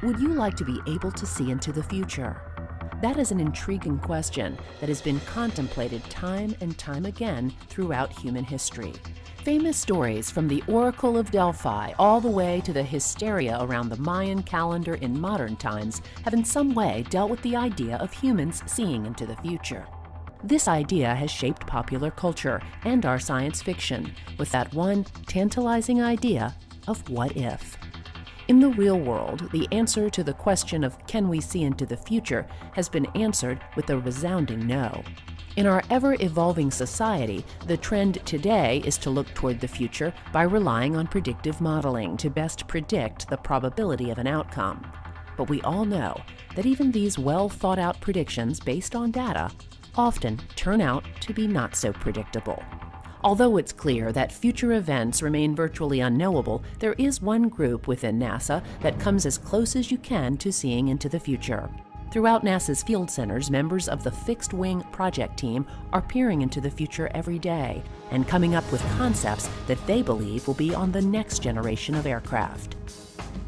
Would you like to be able to see into the future? That is an intriguing question that has been contemplated time and time again throughout human history. Famous stories from the Oracle of Delphi all the way to the hysteria around the Mayan calendar in modern times have in some way dealt with the idea of humans seeing into the future. This idea has shaped popular culture and our science fiction with that one tantalizing idea of what if. In the real world, the answer to the question of can we see into the future has been answered with a resounding no. In our ever-evolving society, the trend today is to look toward the future by relying on predictive modeling to best predict the probability of an outcome. But we all know that even these well-thought-out predictions based on data often turn out to be not so predictable. Although it's clear that future events remain virtually unknowable, there is one group within NASA that comes as close as you can to seeing into the future. Throughout NASA's field centers, members of the Fixed Wing project team are peering into the future every day and coming up with concepts that they believe will be on the next generation of aircraft.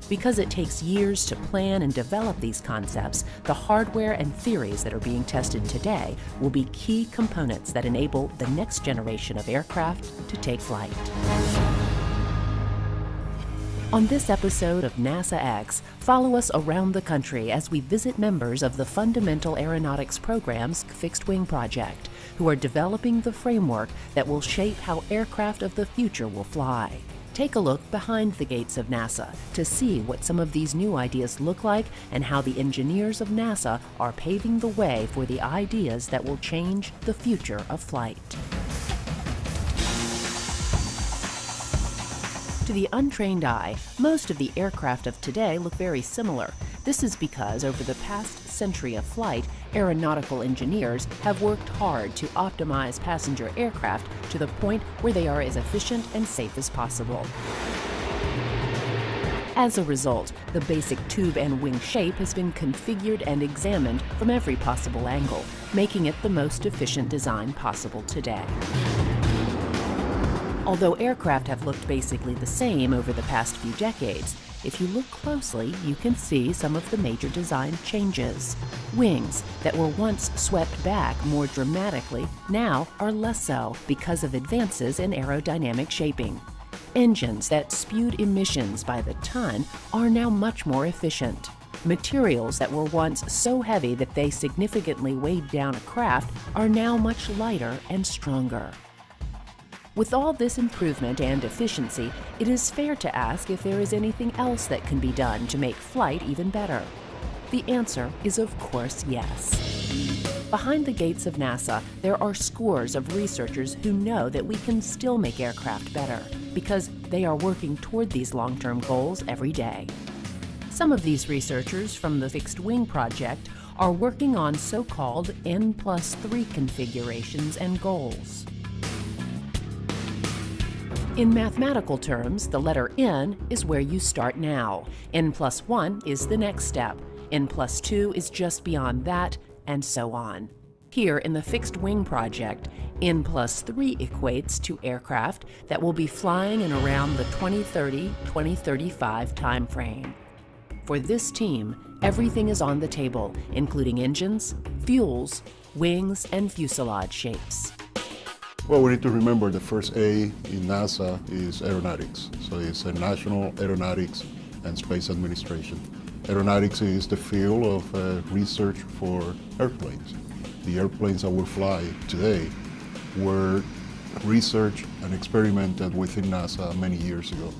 Because it takes years to plan and develop these concepts, the hardware and theories that are being tested today will be key components that enable the next generation of aircraft to take flight. On this episode of NASA X, follow us around the country as we visit members of the Fundamental Aeronautics Program's Fixed Wing Project, who are developing the framework that will shape how aircraft of the future will fly. Take a look behind the gates of NASA to see what some of these new ideas look like and how the engineers of NASA are paving the way for the ideas that will change the future of flight. To the untrained eye, most of the aircraft of today look very similar. This is because over the past century of flight, aeronautical engineers have worked hard to optimize passenger aircraft to the point where they are as efficient and safe as possible. As a result, the basic tube and wing shape has been configured and examined from every possible angle, making it the most efficient design possible today. Although aircraft have looked basically the same over the past few decades, if you look closely, you can see some of the major design changes. Wings that were once swept back more dramatically now are less so because of advances in aerodynamic shaping. Engines that spewed emissions by the ton are now much more efficient. Materials that were once so heavy that they significantly weighed down a craft are now much lighter and stronger. With all this improvement and efficiency, it is fair to ask if there is anything else that can be done to make flight even better. The answer is of course yes. Behind the gates of NASA, there are scores of researchers who know that we can still make aircraft better because they are working toward these long-term goals every day. Some of these researchers from the Fixed Wing Project are working on so-called N+3 configurations and goals. In mathematical terms, the letter N is where you start now. N+1 is the next step. N+2 is just beyond that, and so on. Here in the Fixed Wing Project, N+3 equates to aircraft that will be flying in around the 2030-2035 timeframe. For this team, everything is on the table, including engines, fuels, wings, and fuselage shapes. Well, we need to remember the first A in NASA is aeronautics. So it's a National Aeronautics and Space Administration. Aeronautics is the field of research for airplanes. The airplanes that we fly today were researched and experimented within NASA many years ago.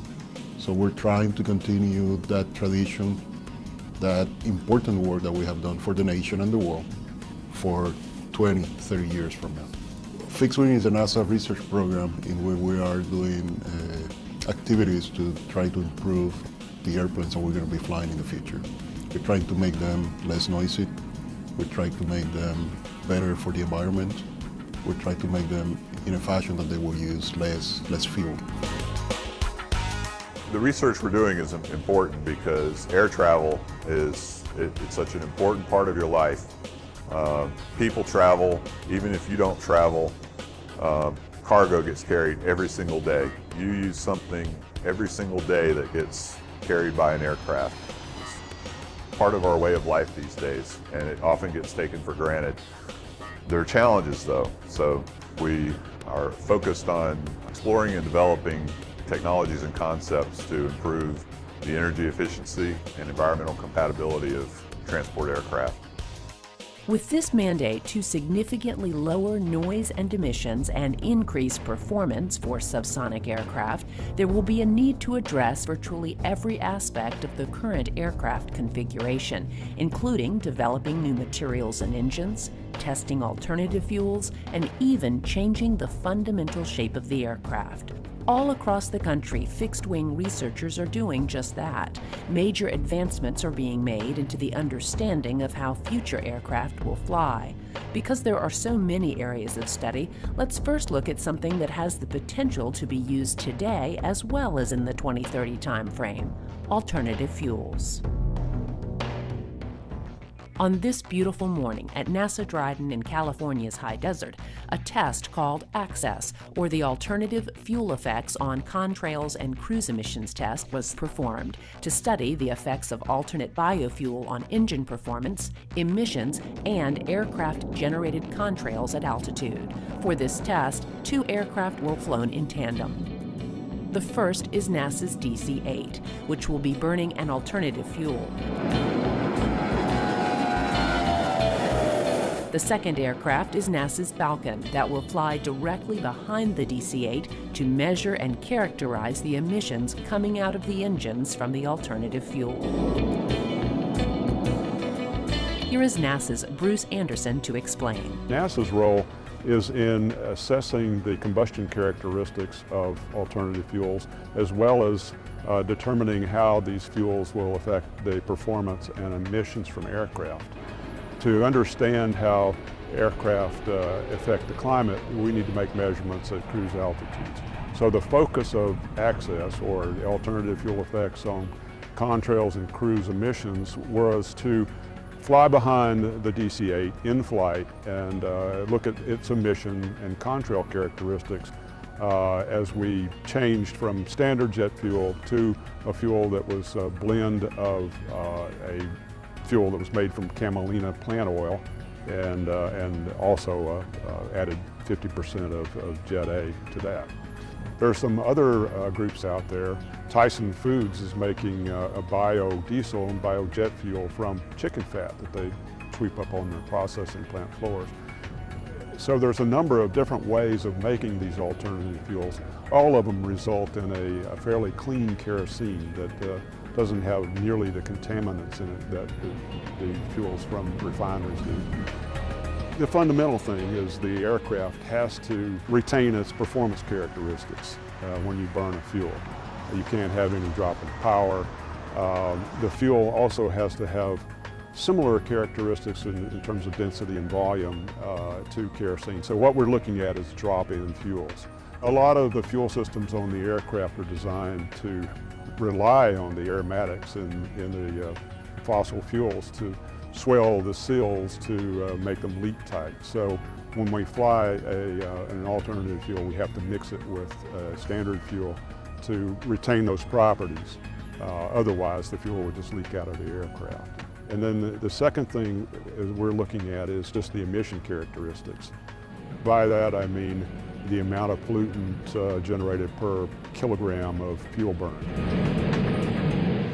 So we're trying to continue that tradition, that important work that we have done for the nation and the world for 20, 30 years from now. Fixed Wing is a NASA research program in which we are doing activities to try to improve the airplanes that we're going to be flying in the future. We're trying to make them less noisy. We're trying to make them better for the environment. We're trying to make them in a fashion that they will use less fuel. The research we're doing is important because air travel it's such an important part of your life. People travel, even if you don't travel, cargo gets carried every single day. You use something every single day that gets carried by an aircraft. part of our way of life these days, and it often gets taken for granted. There are challenges though, so we are focused on exploring and developing technologies and concepts to improve the energy efficiency and environmental compatibility of transport aircraft. With this mandate to significantly lower noise and emissions and increase performance for subsonic aircraft, there will be a need to address virtually every aspect of the current aircraft configuration, including developing new materials and engines, testing alternative fuels, and even changing the fundamental shape of the aircraft. All across the country, fixed-wing researchers are doing just that. Major advancements are being made into the understanding of how future aircraft will fly. Because there are so many areas of study, let's first look at something that has the potential to be used today as well as in the 2030 timeframe: alternative fuels. On this beautiful morning at NASA Dryden in California's high desert, a test called ACCESS, or the Alternative Fuel Effects on Contrails and Cruise Emissions test, was performed to study the effects of alternate biofuel on engine performance, emissions, and aircraft-generated contrails at altitude. For this test, 2 aircraft were flown in tandem. The first is NASA's DC-8, which will be burning an alternative fuel. The second aircraft is NASA's Falcon that will fly directly behind the DC-8 to measure and characterize the emissions coming out of the engines from the alternative fuel. Here is NASA's Bruce Anderson to explain. NASA's role is in assessing the combustion characteristics of alternative fuels, as well as determining how these fuels will affect the performance and emissions from aircraft. To understand how aircraft affect the climate, we need to make measurements at cruise altitudes. So the focus of ACCESS, or the alternative fuel effects on contrails and cruise emissions, was to fly behind the DC-8 in flight and look at its emission and contrail characteristics as we changed from standard jet fuel to a fuel that was a blend of a fuel that was made from camelina plant oil, and also added 50% of Jet A to that. There are some other groups out there. Tyson Foods is making a biodiesel and biojet fuel from chicken fat that they sweep up on their processing plant floors. So there's a number of different ways of making these alternative fuels. All of them result in a fairly clean kerosene that doesn't have nearly the contaminants in it that the fuels from refineries do. The fundamental thing is the aircraft has to retain its performance characteristics when you burn a fuel. You can't have any drop in power. The fuel also has to have similar characteristics in terms of density and volume to kerosene. So what we're looking at is drop-in fuels. A lot of the fuel systems on the aircraft are designed to rely on the aromatics in the fossil fuels to swell the seals to make them leak tight. So when we fly an alternative fuel, we have to mix it with standard fuel to retain those properties. Otherwise, the fuel would just leak out of the aircraft. And then the second thing we're looking at is just the emission characteristics. By that I mean the amount of pollutant generated per kilogram of fuel burn.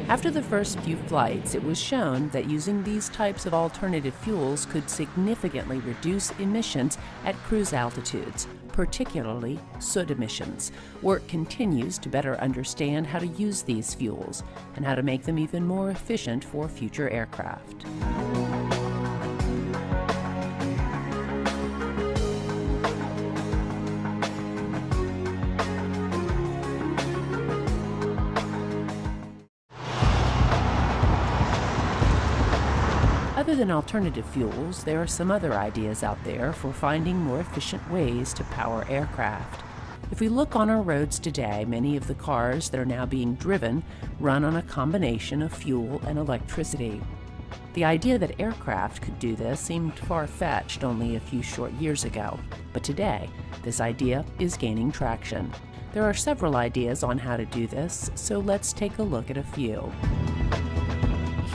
After the first few flights, it was shown that using these types of alternative fuels could significantly reduce emissions at cruise altitudes, particularly soot emissions. Work continues to better understand how to use these fuels and how to make them even more efficient for future aircraft. Other than alternative fuels, there are some other ideas out there for finding more efficient ways to power aircraft. If we look on our roads today, many of the cars that are now being driven run on a combination of fuel and electricity. The idea that aircraft could do this seemed far-fetched only a few short years ago, but today, this idea is gaining traction. There are several ideas on how to do this, so let's take a look at a few.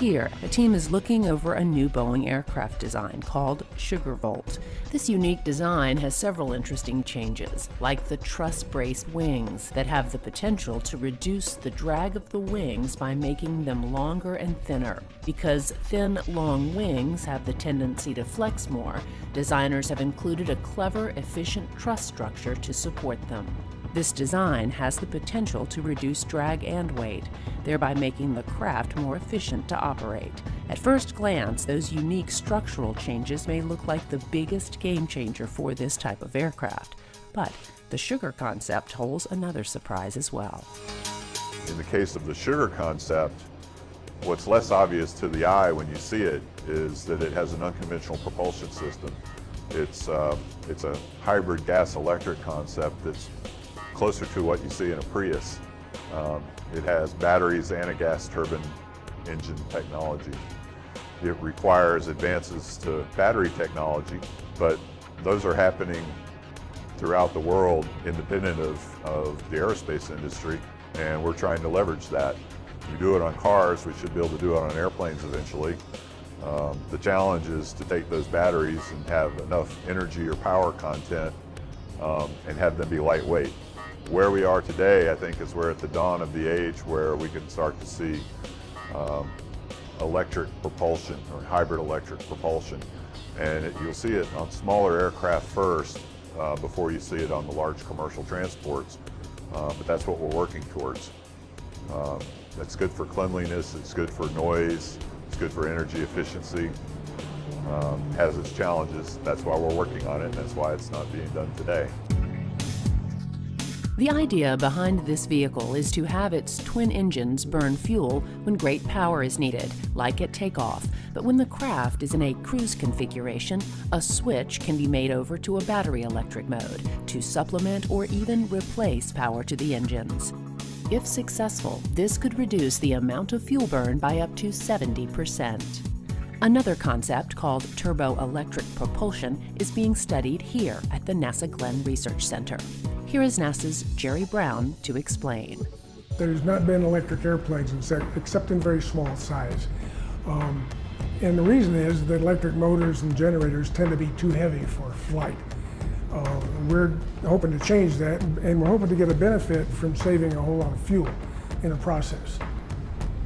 Here, a team is looking over a new Boeing aircraft design called ΔC. This unique design has several interesting changes, like the truss-braced wings that have the potential to reduce the drag of the wings by making them longer and thinner. Because thin, long wings have the tendency to flex more, designers have included a clever, efficient truss structure to support them. This design has the potential to reduce drag and weight, thereby making the craft more efficient to operate. At first glance, those unique structural changes may look like the biggest game changer for this type of aircraft, but the Sugar concept holds another surprise as well. In the case of the Sugar concept, what's less obvious to the eye when you see it is that it has an unconventional propulsion system. It's a hybrid gas-electric concept that's closer to what you see in a Prius. It has batteries and a gas turbine engine technology. It requires advances to battery technology, but those are happening throughout the world independent of the aerospace industry, and we're trying to leverage that. We do it on cars, we should be able to do it on airplanes eventually. The challenge is to take those batteries and have enough energy or power content and have them be lightweight. Where we are today, I think, is we're at the dawn of the age where we can start to see electric propulsion or hybrid electric propulsion. And you'll see it on smaller aircraft first before you see it on the large commercial transports. But that's what we're working towards. That's good for cleanliness, it's good for noise, it's good for energy efficiency. Has its challenges. That's why we're working on it, and that's why it's not being done today. The idea behind this vehicle is to have its twin engines burn fuel when great power is needed, like at takeoff. But when the craft is in a cruise configuration, a switch can be made over to a battery electric mode to supplement or even replace power to the engines. If successful, this could reduce the amount of fuel burn by up to 70%. Another concept called turbo-electric propulsion is being studied here at the NASA Glenn Research Center. Here is NASA's Jerry Brown to explain. There's not been electric airplanes except in very small size. And the reason is that electric motors and generators tend to be too heavy for flight. We're hoping to change that, and we're hoping to get a benefit from saving a whole lot of fuel in the process.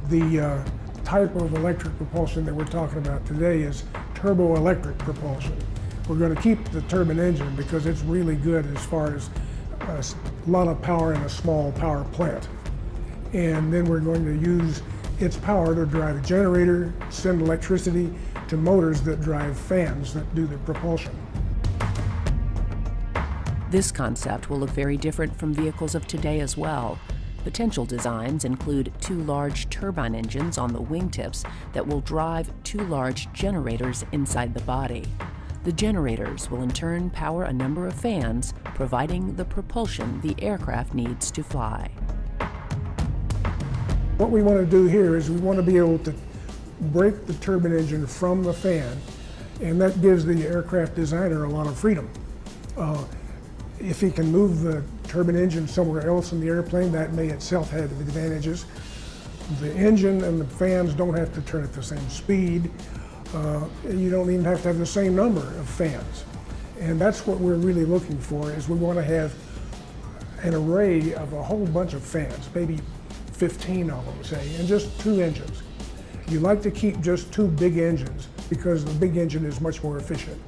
The type of electric propulsion that we're talking about today is turbo-electric propulsion. We're going to keep the turbine engine because it's really good as far as a lot of power in a small power plant. And then we're going to use its power to drive a generator, send electricity to motors that drive fans that do the propulsion. This concept will look very different from vehicles of today as well. Potential designs include 2 large turbine engines on the wingtips that will drive 2 large generators inside the body. The generators will in turn power a number of fans, providing the propulsion the aircraft needs to fly. What we want to do here is we want to be able to break the turbine engine from the fan, and that gives the aircraft designer a lot of freedom. If he can move the turbine engine somewhere else in the airplane, that may itself have advantages. The engine and the fans don't have to turn at the same speed. You don't even have to have the same number of fans. And that's what we're really looking for, is we want to have an array of a whole bunch of fans, maybe 15 of them, say, and just 2 engines. You like to keep just 2 big engines because the big engine is much more efficient.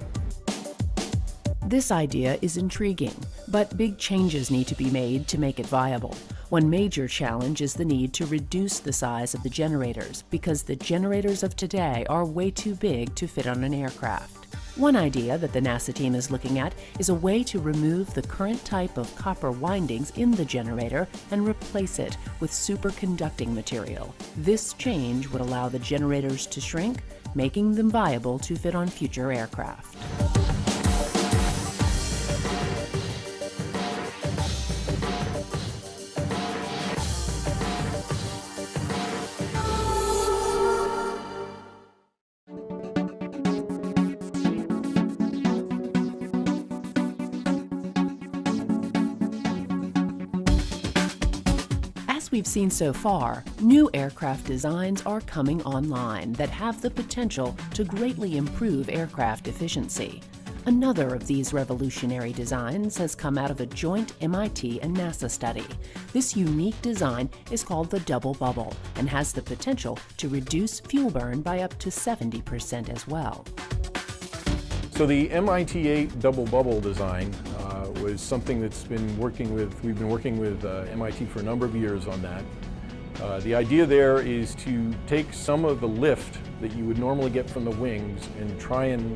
This idea is intriguing, but big changes need to be made to make it viable. One major challenge is the need to reduce the size of the generators, because the generators of today are way too big to fit on an aircraft. One idea that the NASA team is looking at is a way to remove the current type of copper windings in the generator and replace it with superconducting material. This change would allow the generators to shrink, making them viable to fit on future aircraft. As we we've seen so far, new aircraft designs are coming online that have the potential to greatly improve aircraft efficiency. Another of these revolutionary designs has come out of a joint MIT and NASA study. This unique design is called the double bubble and has the potential to reduce fuel burn by up to 70% as well. So the MIT-8 double bubble design was something we've been working with MIT for a number of years on that. The idea there is to take some of the lift that you would normally get from the wings and try and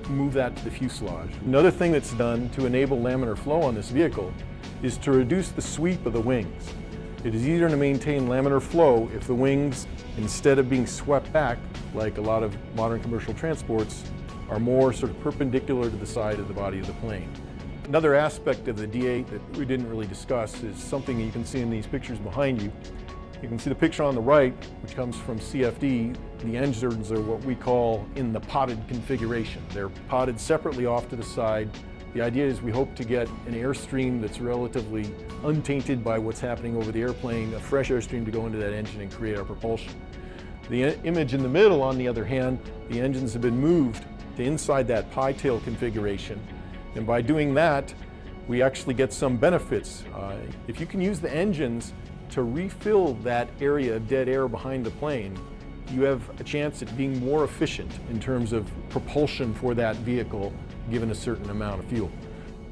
move that to the fuselage. Another thing that's done to enable laminar flow on this vehicle is to reduce the sweep of the wings. It is easier to maintain laminar flow if the wings, instead of being swept back like a lot of modern commercial transports, are more sort of perpendicular to the side of the body of the plane. Another aspect of the D8 that we didn't really discuss is something that you can see in these pictures behind you. You can see the picture on the right, which comes from CFD. The engines are what we call in the potted configuration. They're potted separately off to the side. The idea is we hope to get an airstream that's relatively untainted by what's happening over the airplane, a fresh airstream to go into that engine and create our propulsion. The image in the middle, on the other hand, the engines have been moved to inside that pie tail configuration. And by doing that, we actually get some benefits. If you can use the engines to refill that area of dead air behind the plane, you have a chance at being more efficient in terms of propulsion for that vehicle given a certain amount of fuel.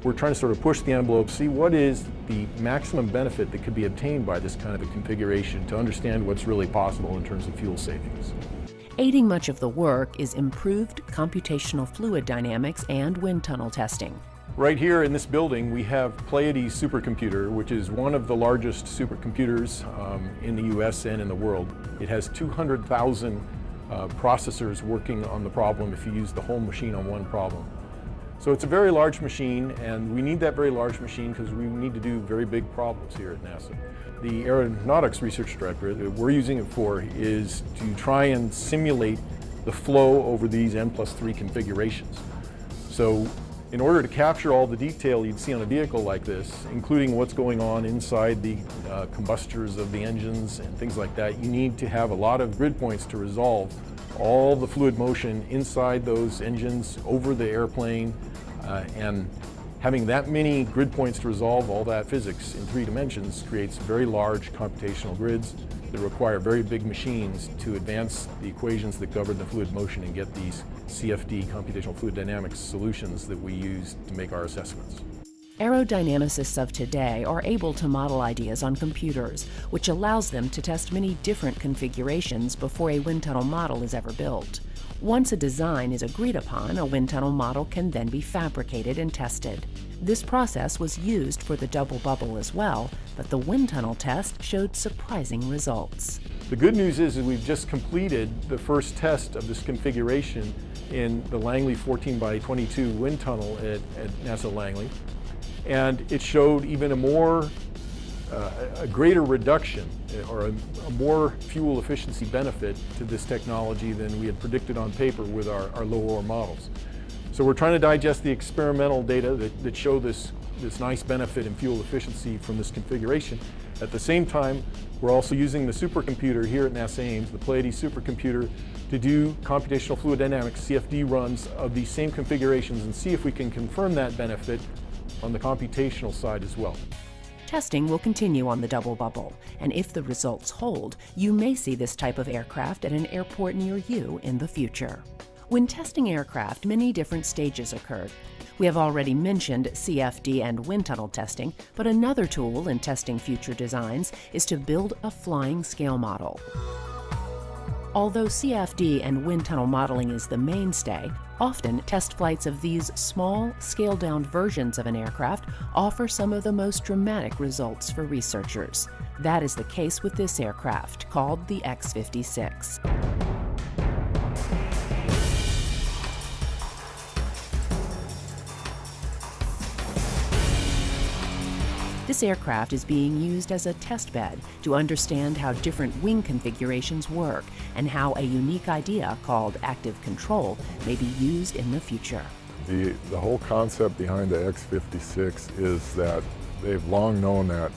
We're trying to sort of push the envelope, see what is the maximum benefit that could be obtained by this kind of a configuration to understand what's really possible in terms of fuel savings. Aiding much of the work is improved computational fluid dynamics and wind tunnel testing. Right here in this building, we have ДC supercomputer, which is one of the largest supercomputers in the US and in the world. It has 200,000 processors working on the problem if you use the whole machine on one problem. So it's a very large machine, and we need that very large machine because we need to do very big problems here at NASA. The aeronautics research director that we're using it for is to try and simulate the flow over these N+3 configurations. So in order to capture all the detail you'd see on a vehicle like this, including what's going on inside the combustors of the engines and things like that, you need to have a lot of grid points to resolve all the fluid motion inside those engines, over the airplane, and having that many grid points to resolve all that physics in 3 dimensions creates very large computational grids that require very big machines to advance the equations that govern the fluid motion and get these CFD, computational fluid dynamics solutions that we use to make our assessments. Aerodynamicists of today are able to model ideas on computers, which allows them to test many different configurations before a wind tunnel model is ever built. Once a design is agreed upon, a wind tunnel model can then be fabricated and tested. This process was used for the double bubble as well, but the wind tunnel test showed surprising results. The good news is that we've just completed the first test of this configuration in the Langley 14x22 wind tunnel at NASA Langley. And it showed even a greater reduction or a more fuel efficiency benefit to this technology than we had predicted on paper with our low-oar models. So we're trying to digest the experimental data that show this nice benefit in fuel efficiency from this configuration. At the same time, we're also using the supercomputer here at NASA Ames, the ДC supercomputer, to do computational fluid dynamics, CFD runs of these same configurations and see if we can confirm that benefit on the computational side as well. Testing will continue on the double bubble, and if the results hold, you may see this type of aircraft at an airport near you in the future. When testing aircraft, many different stages occurred. We have already mentioned CFD and wind tunnel testing, but another tool in testing future designs is to build a flying scale model. Although CFD and wind tunnel modeling is the mainstay, often test flights of these small, scaled-down versions of an aircraft offer some of the most dramatic results for researchers. That is the case with this aircraft, called the X-56. This aircraft is being used as a test bed to understand how different wing configurations work and how a unique idea called active control may be used in the future. The whole concept behind the X-56 is that they've long known that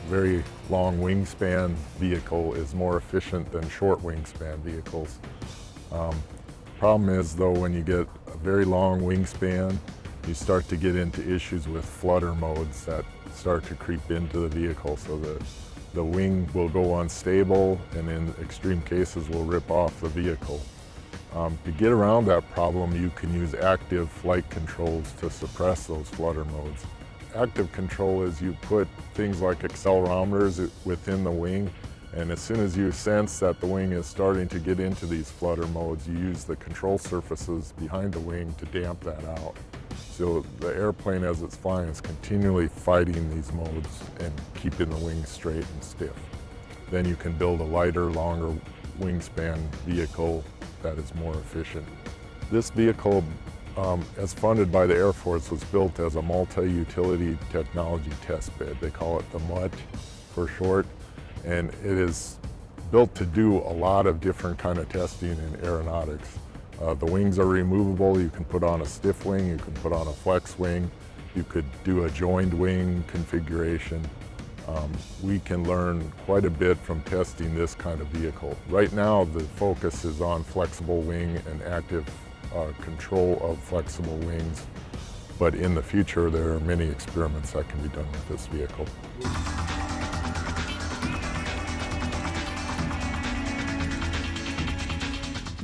very long wingspan vehicle is more efficient than short wingspan vehicles. Problem is though, when you get a very long wingspan, you start to get into issues with flutter modes that start to creep into the vehicle, so that the wing will go unstable and in extreme cases will rip off the vehicle. To get around that problem, you can use active flight controls to suppress those flutter modes. Active control is you put things like accelerometers within the wing, and as soon as you sense that the wing is starting to get into these flutter modes, you use the control surfaces behind the wing to damp that out. So the airplane as it's flying is continually fighting these modes and keeping the wing straight and stiff. Then you can build a lighter, longer wingspan vehicle that is more efficient. This vehicle, as funded by the Air Force, was built as a multi-utility technology test bed. They call it the MUT for short, and it is built to do a lot of different kind of testing in aeronautics. The wings are removable. You can put on a stiff wing, you can put on a flex wing, you could do a joined wing configuration. We can learn quite a bit from testing this kind of vehicle. Right now, the focus is on flexible wing and active control of flexible wings, but in the future, there are many experiments that can be done with this vehicle.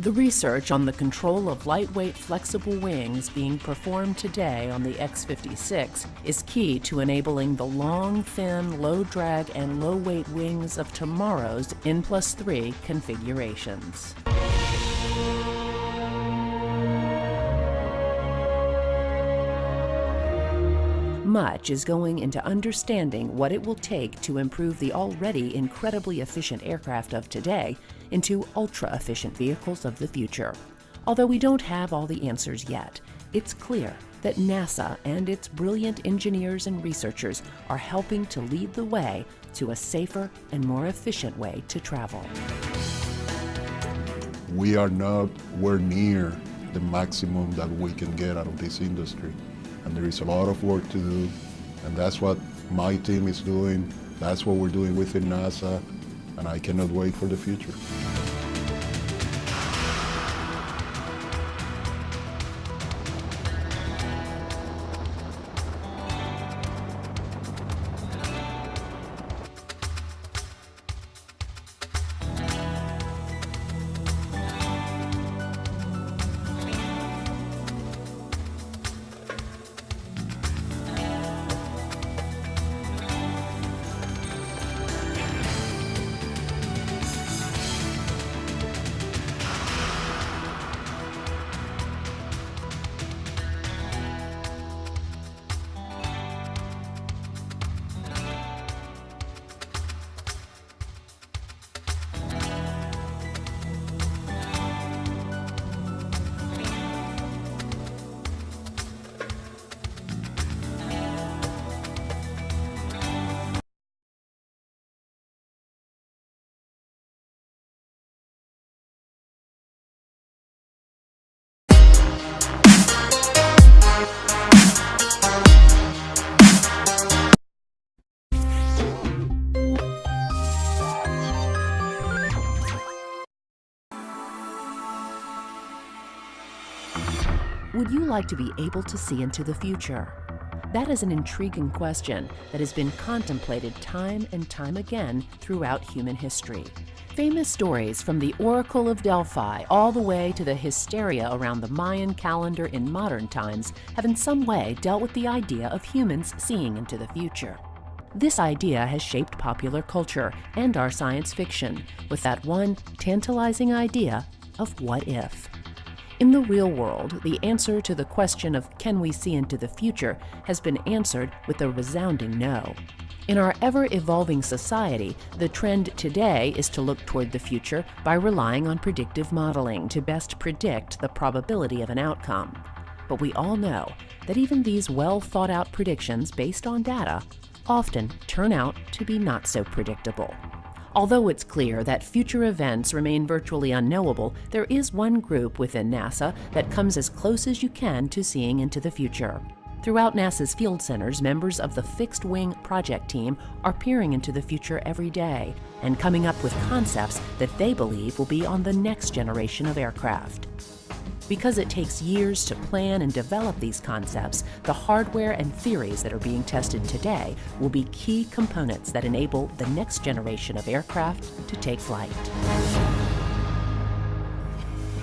The research on the control of lightweight, flexible wings being performed today on the X-56 is key to enabling the long, thin, low-drag, and low-weight wings of tomorrow's N+3 configurations. Much is going into understanding what it will take to improve the already incredibly efficient aircraft of today into ultra-efficient vehicles of the future. Although we don't have all the answers yet, it's clear that NASA and its brilliant engineers and researchers are helping to lead the way to a safer and more efficient way to travel. We are nowhere near the maximum that we can get out of this industry. And there is a lot of work to do, and that's what my team is doing. That's what we're doing within NASA, and I cannot wait for the future. Would you like to be able to see into the future? That is an intriguing question that has been contemplated time and time again throughout human history. Famous stories from the Oracle of Delphi all the way to the hysteria around the Mayan calendar in modern times have in some way dealt with the idea of humans seeing into the future. This idea has shaped popular culture and our science fiction with that one tantalizing idea of what if. In the real world, the answer to the question of can we see into the future has been answered with a resounding no. In our ever-evolving society, the trend today is to look toward the future by relying on predictive modeling to best predict the probability of an outcome. But we all know that even these well-thought-out predictions based on data often turn out to be not so predictable. Although it's clear that future events remain virtually unknowable, there is one group within NASA that comes as close as you can to seeing into the future. Throughout NASA's field centers, members of the Fixed Wing Project Team are peering into the future every day and coming up with concepts that they believe will be on the next generation of aircraft. Because it takes years to plan and develop these concepts, the hardware and theories that are being tested today will be key components that enable the next generation of aircraft to take flight.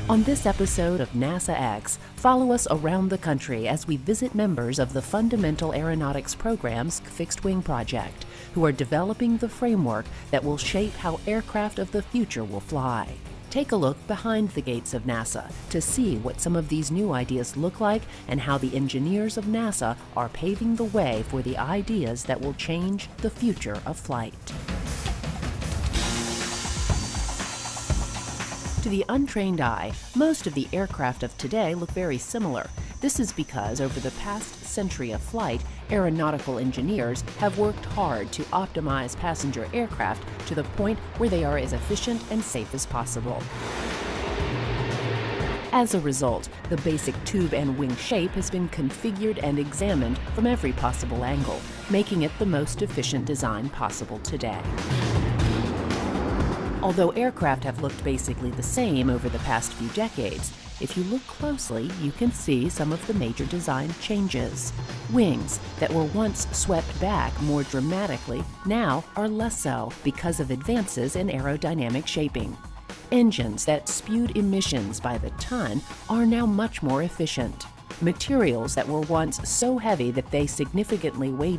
On this episode of NASA X, follow us around the country as we visit members of the Fundamental Aeronautics Program's Fixed Wing Project, who are developing the framework that will shape how aircraft of the future will fly. Take a look behind the gates of NASA to see what some of these new ideas look like and how the engineers of NASA are paving the way for the ideas that will change the future of flight. To the untrained eye, most of the aircraft of today look very similar. This is because over the past century of flight, aeronautical engineers have worked hard to optimize passenger aircraft to the point where they are as efficient and safe as possible. As a result, the basic tube and wing shape has been configured and examined from every possible angle, making it the most efficient design possible today. Although aircraft have looked basically the same over the past few decades, if you look closely, you can see some of the major design changes. Wings that were once swept back more dramatically now are less so because of advances in aerodynamic shaping. Engines that spewed emissions by the ton are now much more efficient. Materials that were once so heavy that they significantly weighed